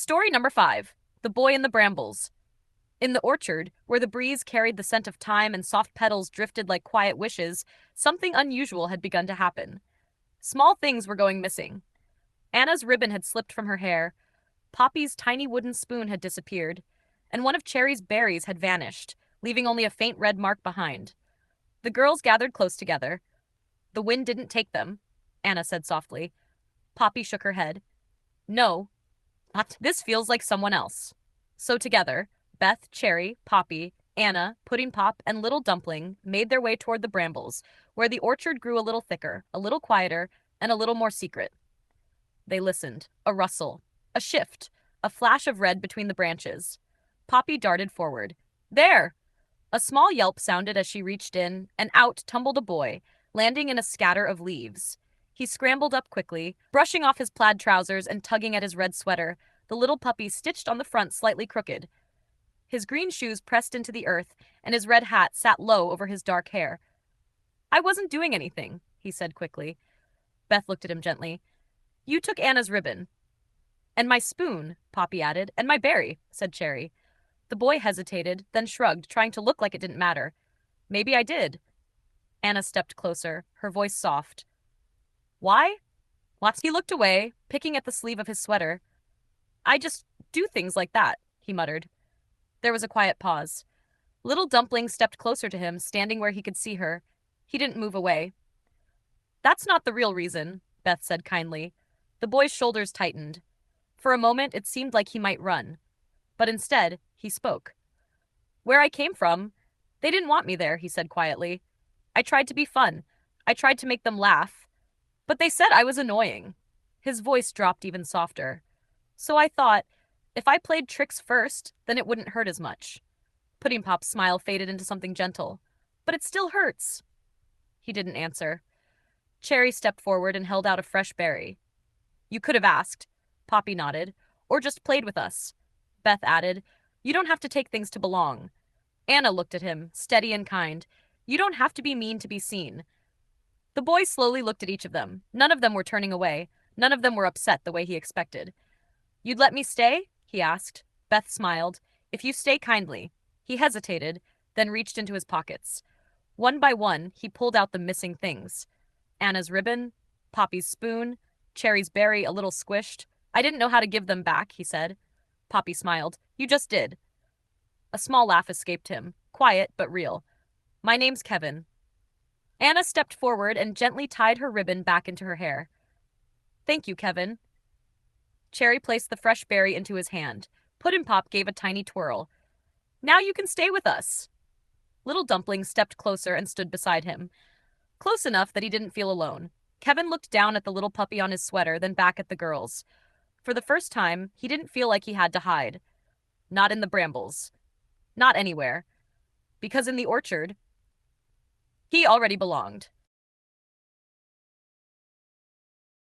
Story number 5. The Boy in the Brambles. In the orchard, where the breeze carried the scent of thyme and soft petals drifted like quiet wishes, something unusual had begun to happen. Small things were going missing. Anna's ribbon had slipped from her hair, Poppy's tiny wooden spoon had disappeared, and one of Cherry's berries had vanished, leaving only a faint red mark behind. The girls gathered close together. The wind didn't take them, Anna said softly. Poppy shook her head. No, this feels like someone else. So together, Beth, Cherry, Poppy, Anna, Pudding Pop, and Little Dumpling made their way toward the brambles, where the orchard grew a little thicker, a little quieter, and a little more secret. They listened. A rustle. A shift. A flash of red between the branches. Poppy darted forward. There! A small yelp sounded as she reached in, and out tumbled a boy, landing in a scatter of leaves. He scrambled up quickly, brushing off his plaid trousers and tugging at his red sweater, the little puppy stitched on the front slightly crooked. His green shoes pressed into the earth, and his red hat sat low over his dark hair. I wasn't doing anything, he said quickly. Beth looked at him gently. You took Anna's ribbon. And my spoon, Poppy added, and my berry, said Cherry. The boy hesitated, then shrugged, trying to look like it didn't matter. Maybe I did. Anna stepped closer, her voice soft. Why? He looked away, picking at the sleeve of his sweater. I just do things like that, he muttered. There was a quiet pause. Little Dumpling stepped closer to him, standing where he could see her. He didn't move away. That's not the real reason, Beth said kindly. The boy's shoulders tightened. For a moment, it seemed like he might run. But instead, he spoke. Where I came from, they didn't want me there, he said quietly. I tried to be fun. I tried to make them laugh. But they said I was annoying. His voice dropped even softer. So I thought, if I played tricks first, then it wouldn't hurt as much. Pudding Pop's smile faded into something gentle. But it still hurts. He didn't answer. Cherry stepped forward and held out a fresh berry. You could have asked. Poppy nodded. Or just played with us. Beth added, You don't have to take things to belong. Anna looked at him, steady and kind. You don't have to be mean to be seen. The boy slowly looked at each of them. None of them were turning away. None of them were upset the way he expected. You'd let me stay? He asked. Beth smiled. If you stay kindly. He hesitated, then reached into his pockets. One by one, he pulled out the missing things. Anna's ribbon, Poppy's spoon, Cherry's berry a little squished. I didn't know how to give them back, he said. Poppy smiled. You just did. A small laugh escaped him, quiet but real. My name's Kevin. Anna stepped forward and gently tied her ribbon back into her hair. Thank you, Kevin. Cherry placed the fresh berry into his hand. Puddin' Pop gave a tiny twirl. Now you can stay with us. Little Dumpling stepped closer and stood beside him. Close enough that he didn't feel alone. Kevin looked down at the little puppy on his sweater, then back at the girls. For the first time, he didn't feel like he had to hide. Not in the brambles. Not anywhere. Because in the orchard, he already belonged.